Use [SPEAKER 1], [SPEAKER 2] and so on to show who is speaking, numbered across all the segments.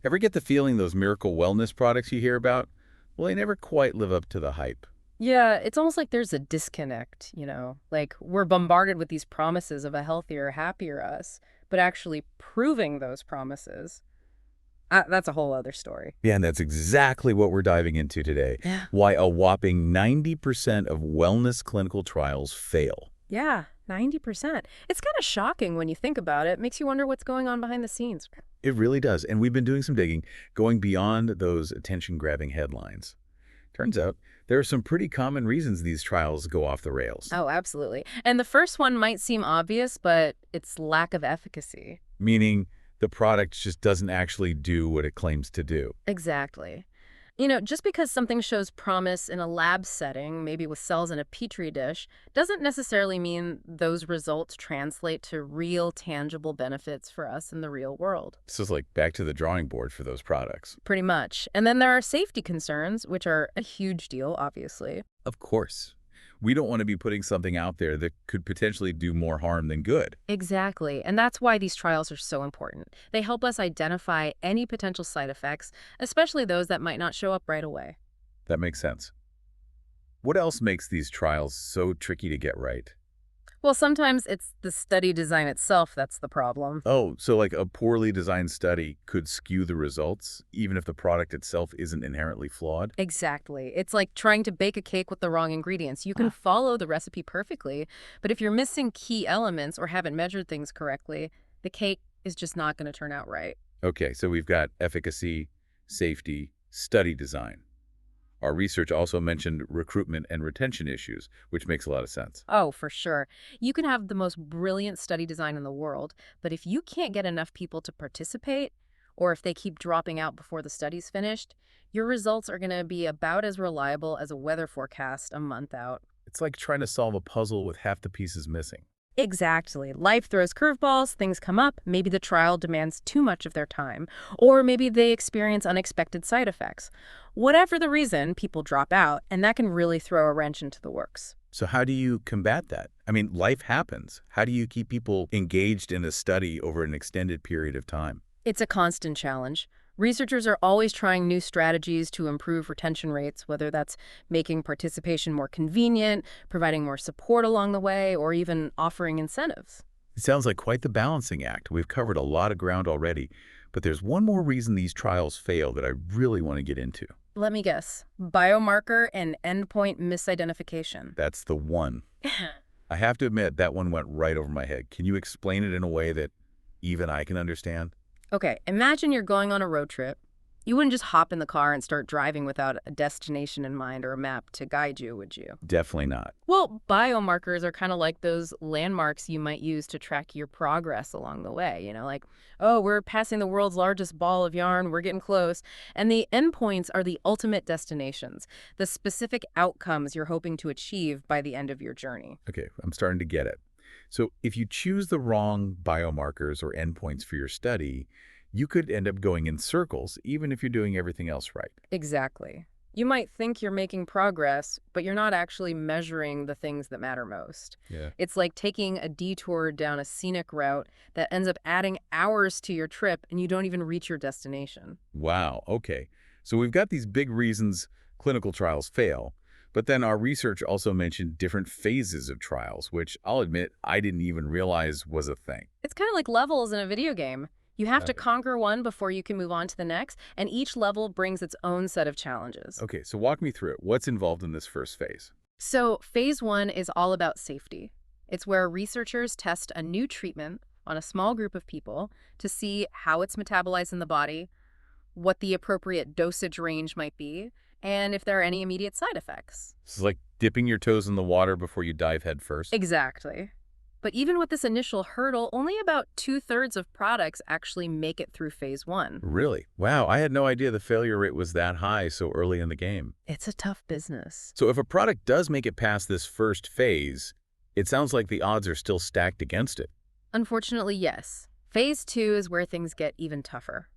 [SPEAKER 1] Ever get the feeling those miracle wellness products you hear about, well, they never quite live up to the hype?
[SPEAKER 2] Yeah, it's almost like there's a disconnect, Like we're bombarded with these promises of a healthier, happier us, but actually proving those promises, that's a whole other story.
[SPEAKER 1] Yeah, and that's exactly what we're diving into today.
[SPEAKER 2] Yeah.
[SPEAKER 1] Why a whopping 90% of wellness clinical trials fail.
[SPEAKER 2] Yeah, 90%. It's kind of shocking when you think about it. Makes you wonder what's going on behind the scenes.
[SPEAKER 1] It really does. And we've been doing some digging, going beyond those attention-grabbing headlines. Turns out there are some pretty common reasons these trials go off the rails,
[SPEAKER 2] Oh, absolutely. And the first one might seem obvious, but it's lack of efficacy.
[SPEAKER 1] meaning the product just doesn't actually do what it claims to do.
[SPEAKER 2] Exactly. Just because something shows promise in a lab setting, maybe with cells in a petri dish, doesn't necessarily mean those results translate to real, tangible benefits for us in the real world.
[SPEAKER 1] So it's like back to the drawing board for those products.
[SPEAKER 2] Pretty much. And then there are safety concerns, which are a huge deal, obviously.
[SPEAKER 1] Of course. We don't want to be putting something out there that could potentially do more harm than good.
[SPEAKER 2] Exactly. And that's why these trials are so important. They help us identify any potential side effects, especially those that might not show up right away.
[SPEAKER 1] That makes sense. What else makes these trials so tricky to get right?
[SPEAKER 2] Well, sometimes it's the study design itself that's the problem.
[SPEAKER 1] Oh, so like a poorly designed study could skew the results, even if the product itself isn't inherently flawed?
[SPEAKER 2] Exactly. It's like trying to bake a cake with the wrong ingredients. You can follow the recipe perfectly, but if you're missing key elements or haven't measured things correctly, the cake is just not going to turn out right.
[SPEAKER 1] Okay, so we've got efficacy, safety, study design. Our research also mentioned recruitment and retention issues, which makes a lot of sense.
[SPEAKER 2] Oh, for sure. You can have the most brilliant study design in the world, but if you can't get enough people to participate, or if they keep dropping out before the study's finished, your results are going to be about as reliable as a weather forecast a month out.
[SPEAKER 1] It's like trying to solve a puzzle with half the pieces missing.
[SPEAKER 2] Exactly. Life throws curveballs, things come up, maybe the trial demands too much of their time, or maybe they experience unexpected side effects. Whatever the reason, people drop out, and that can really throw a wrench into the works.
[SPEAKER 1] So how do you combat that? I mean, life happens. How do you keep people engaged in a study over an extended period of time?
[SPEAKER 2] It's a constant challenge. Researchers are always trying new strategies to improve retention rates, whether that's making participation more convenient, providing more support along the way, or even offering incentives.
[SPEAKER 1] It sounds like quite the balancing act. We've covered a lot of ground already, but there's one more reason these trials fail that I really want to get into.
[SPEAKER 2] Let me guess. Biomarker and endpoint misidentification.
[SPEAKER 1] That's the one. I have to admit, that one went right over my head. Can you explain it in a way that even I can understand?
[SPEAKER 2] Okay, imagine you're going on a road trip. You wouldn't just hop in the car and start driving without a destination in mind or a map to guide you, would you?
[SPEAKER 1] Definitely not.
[SPEAKER 2] Well, biomarkers are kind of like those landmarks you might use to track your progress along the way. Like, oh, we're passing the world's largest ball of yarn, we're getting close. And the endpoints are the ultimate destinations, the specific outcomes you're hoping to achieve by the end of your journey.
[SPEAKER 1] Okay, I'm starting to get it. So if you choose the wrong biomarkers or endpoints for your study, you could end up going in circles, even if you're doing everything else right.
[SPEAKER 2] Exactly. You might think you're making progress, but you're not actually measuring the things that matter most.
[SPEAKER 1] Yeah.
[SPEAKER 2] It's like taking a detour down a scenic route that ends up adding hours to your trip and you don't even reach your destination.
[SPEAKER 1] Wow, okay. So we've got these big reasons clinical trials fail, but then our research also mentioned different phases of trials, which I'll admit I didn't even realize was a thing.
[SPEAKER 2] It's kind of like levels in a video game. You have to conquer one before you can move on to the next, and each level brings its own set of challenges.
[SPEAKER 1] Okay, so walk me through it. What's involved in this first phase?
[SPEAKER 2] So, phase one is all about safety. It's where researchers test a new treatment on a small group of people to see how it's metabolized in the body, what the appropriate dosage range might be, and if there are any immediate side effects.
[SPEAKER 1] This is like dipping your toes in the water before you dive head first.
[SPEAKER 2] Exactly. But even with this initial hurdle, only about 2/3 of products actually make it through phase one.
[SPEAKER 1] Really? Wow, I had no idea the failure rate was that high so early in the game.
[SPEAKER 2] It's a tough business.
[SPEAKER 1] So if a product does make it past this first phase, it sounds like the odds are still stacked against it.
[SPEAKER 2] Unfortunately, yes. Phase two is where things get even tougher.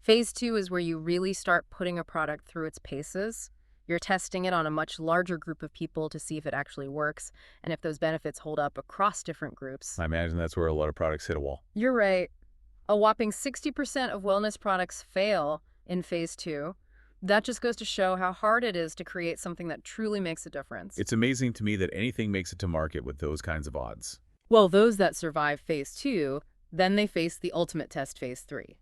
[SPEAKER 2] Phase two is where you really start putting a product through its paces. You're testing it on a much larger group of people to see if it actually works and if those benefits hold up across different groups.
[SPEAKER 1] I imagine that's where a lot of products hit a wall.
[SPEAKER 2] You're right. A whopping 60% of wellness products fail in phase 2. That just goes to show how hard it is to create something that truly makes a difference.
[SPEAKER 1] It's amazing to me that anything makes it to market with those kinds of odds.
[SPEAKER 2] Well, those that survive phase 2, then they face the ultimate test phase 3.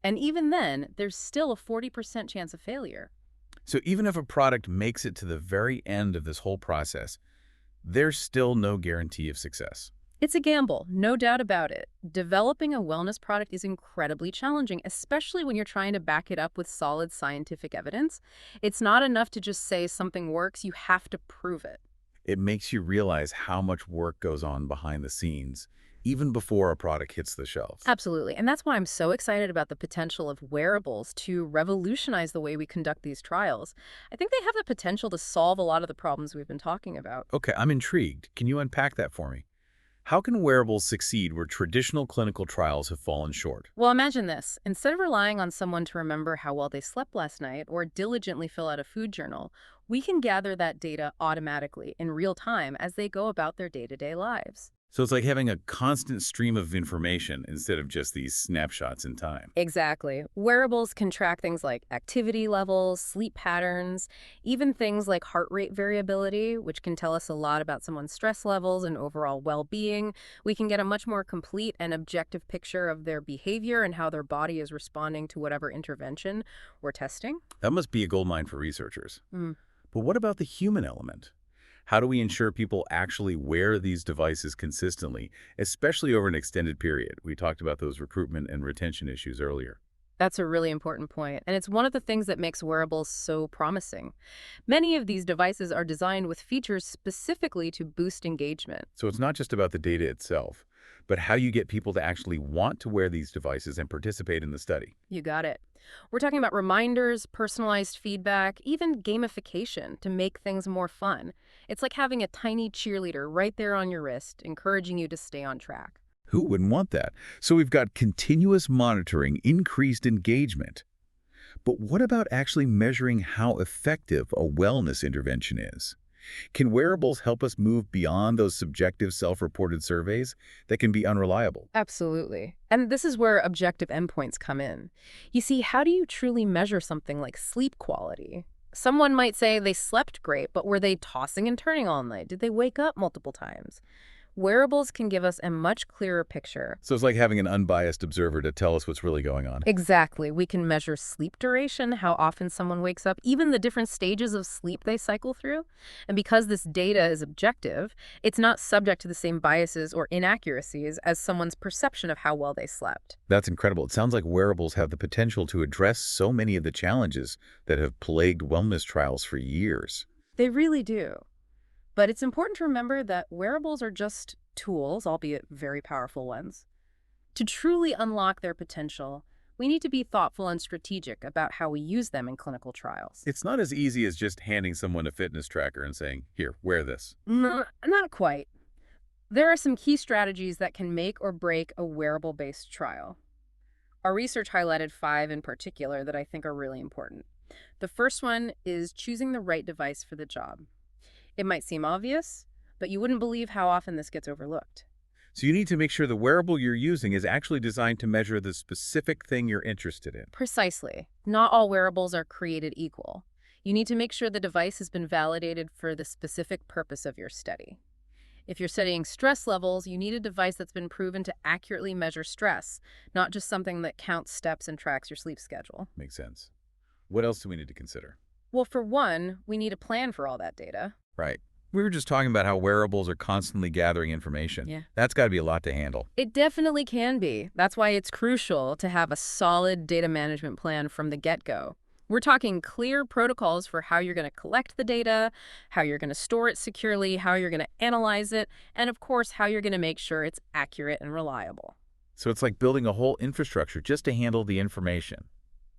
[SPEAKER 2] And even then, there's still a 40% chance of failure.
[SPEAKER 1] So even if a product makes it to the very end of this whole process, there's still no guarantee of success.
[SPEAKER 2] It's a gamble, no doubt about it. Developing a wellness product is incredibly challenging, especially when you're trying to back it up with solid scientific evidence. It's not enough to just say something works, you have to prove it.
[SPEAKER 1] It makes you realize how much work goes on behind the scenes, even before a product hits the shelves.
[SPEAKER 2] Absolutely. And that's why I'm so excited about the potential of wearables to revolutionize the way we conduct these trials. I think they have the potential to solve a lot of the problems we've been talking about.
[SPEAKER 1] Okay, I'm intrigued. Can you unpack that for me? How can wearables succeed where traditional clinical trials have fallen short?
[SPEAKER 2] Well, imagine this. Instead of relying on someone to remember how well they slept last night or diligently fill out a food journal, we can gather that data automatically in real time as they go about their day-to-day lives.
[SPEAKER 1] So it's like having a constant stream of information instead of just these snapshots in time.
[SPEAKER 2] Exactly. Wearables can track things like activity levels, sleep patterns, even things like heart rate variability, which can tell us a lot about someone's stress levels and overall well-being. We can get a much more complete and objective picture of their behavior and how their body is responding to whatever intervention we're testing.
[SPEAKER 1] That must be a goldmine for researchers.
[SPEAKER 2] Mm.
[SPEAKER 1] But what about the human element? How do we ensure people actually wear these devices consistently, especially over an extended period? We talked about those recruitment and retention issues earlier.
[SPEAKER 2] That's a really important point, and it's one of the things that makes wearables so promising. Many of these devices are designed with features specifically to boost engagement.
[SPEAKER 1] So it's not just about the data itself, but how you get people to actually want to wear these devices and participate in the study.
[SPEAKER 2] You got it. We're talking about reminders, personalized feedback, even gamification to make things more fun. It's like having a tiny cheerleader right there on your wrist, encouraging you to stay on track.
[SPEAKER 1] Who wouldn't want that? So we've got continuous monitoring, increased engagement. But what about actually measuring how effective a wellness intervention is? Can wearables help us move beyond those subjective self-reported surveys that can be unreliable?
[SPEAKER 2] Absolutely. And this is where objective endpoints come in. You see, how do you truly measure something like sleep quality? Someone might say they slept great, but were they tossing and turning all night? Did they wake up multiple times? Wearables can give us a much clearer picture.
[SPEAKER 1] So it's like having an unbiased observer to tell us what's really going on.
[SPEAKER 2] Exactly. We can measure sleep duration, how often someone wakes up, even the different stages of sleep they cycle through. And because this data is objective, it's not subject to the same biases or inaccuracies as someone's perception of how well they slept.
[SPEAKER 1] That's incredible. It sounds like wearables have the potential to address so many of the challenges that have plagued wellness trials for years.
[SPEAKER 2] They really do. But it's important to remember that wearables are just tools, albeit very powerful ones. To truly unlock their potential, we need to be thoughtful and strategic about how we use them in clinical trials.
[SPEAKER 1] It's not as easy as just handing someone a fitness tracker and saying, here, wear this.
[SPEAKER 2] Not quite. There are some key strategies that can make or break a wearable-based trial. Our research highlighted 5 in particular that I think are really important. The first one is choosing the right device for the job. It might seem obvious, but you wouldn't believe how often this gets overlooked.
[SPEAKER 1] So you need to make sure the wearable you're using is actually designed to measure the specific thing you're interested in.
[SPEAKER 2] Precisely. Not all wearables are created equal. You need to make sure the device has been validated for the specific purpose of your study. If you're studying stress levels, you need a device that's been proven to accurately measure stress, not just something that counts steps and tracks your sleep schedule.
[SPEAKER 1] Makes sense. What else do we need to consider?
[SPEAKER 2] Well, for one, we need a plan for all that data.
[SPEAKER 1] Right. We were just talking about how wearables are constantly gathering information.
[SPEAKER 2] Yeah.
[SPEAKER 1] That's got to be a lot to handle.
[SPEAKER 2] It definitely can be. That's why it's crucial to have a solid data management plan from the get-go. We're talking clear protocols for how you're going to collect the data, how you're going to store it securely, how you're going to analyze it, and of course, how you're going to make sure it's accurate and reliable.
[SPEAKER 1] So it's like building a whole infrastructure just to handle the information.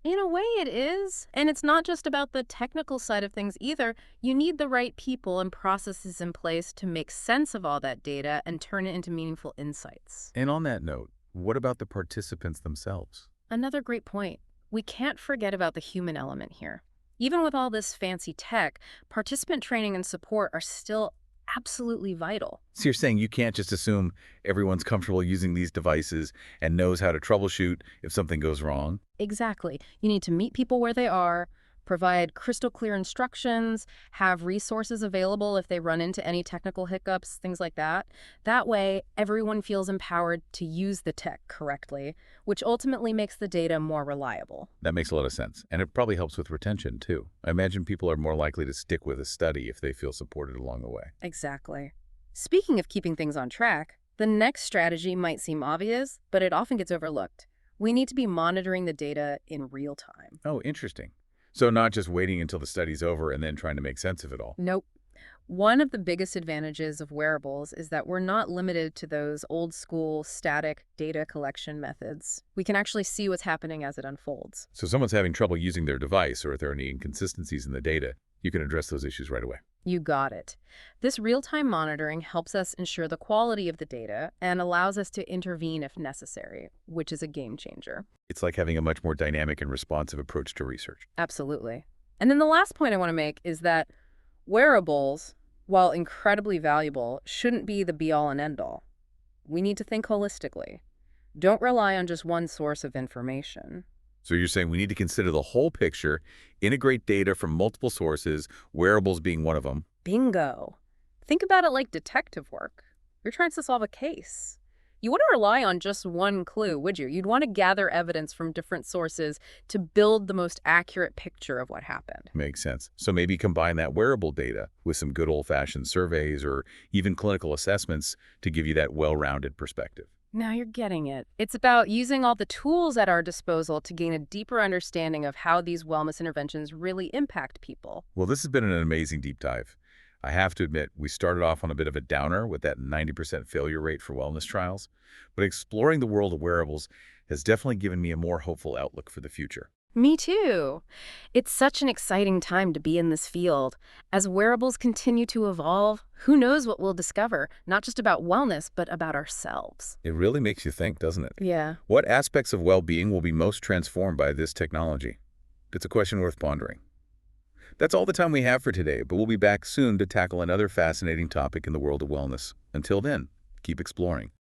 [SPEAKER 2] In a way, it is. And it's not just about the technical side of things either. You need the right people and processes in place to make sense of all that data and turn it into meaningful insights.
[SPEAKER 1] And on that note, what about the participants themselves?
[SPEAKER 2] Another great point. We can't forget about the human element here. Even with all this fancy tech, participant training and support are still absolutely vital.
[SPEAKER 1] So you're saying you can't just assume everyone's comfortable using these devices and knows how to troubleshoot if something goes wrong?
[SPEAKER 2] Exactly. You need to meet people where they are, provide crystal clear instructions, have resources available if they run into any technical hiccups, things like that. That way, everyone feels empowered to use the tech correctly, which ultimately makes the data more reliable.
[SPEAKER 1] That makes a lot of sense. And it probably helps with retention, too. I imagine people are more likely to stick with a study if they feel supported along the way.
[SPEAKER 2] Exactly. Speaking of keeping things on track, the next strategy might seem obvious, but it often gets overlooked. We need to be monitoring the data in real time.
[SPEAKER 1] Oh, interesting. So not just waiting until the study's over and then trying to make sense of it all.
[SPEAKER 2] Nope. One of the biggest advantages of wearables is that we're not limited to those old school static data collection methods. We can actually see what's happening as it unfolds.
[SPEAKER 1] So if someone's having trouble using their device or if there are any inconsistencies in the data, you can address those issues right away.
[SPEAKER 2] You got it. This real-time monitoring helps us ensure the quality of the data and allows us to intervene if necessary, which is a game changer.
[SPEAKER 1] It's like having a much more dynamic and responsive approach to research.
[SPEAKER 2] Absolutely. And then the last point I want to make is that wearables, while incredibly valuable, shouldn't be the be-all and end-all. We need to think holistically. Don't rely on just one source of information.
[SPEAKER 1] So you're saying we need to consider the whole picture, integrate data from multiple sources, wearables being one of them.
[SPEAKER 2] Bingo. Think about it like detective work. You're trying to solve a case. You wouldn't rely on just one clue, would you? You'd want to gather evidence from different sources to build the most accurate picture of what happened.
[SPEAKER 1] Makes sense. So maybe combine that wearable data with some good old-fashioned surveys or even clinical assessments to give you that well-rounded perspective.
[SPEAKER 2] Now you're getting it. It's about using all the tools at our disposal to gain a deeper understanding of how these wellness interventions really impact people.
[SPEAKER 1] Well, this has been an amazing deep dive. I have to admit, we started off on a bit of a downer with that 90% failure rate for wellness trials, but exploring the world of wearables has definitely given me a more hopeful outlook for the future.
[SPEAKER 2] Me too. It's such an exciting time to be in this field. As wearables continue to evolve, who knows what we'll discover, not just about wellness, but about ourselves.
[SPEAKER 1] It really makes you think, doesn't it?
[SPEAKER 2] Yeah.
[SPEAKER 1] What aspects of well-being will be most transformed by this technology? It's a question worth pondering. That's all the time we have for today, but we'll be back soon to tackle another fascinating topic in the world of wellness. Until then, keep exploring.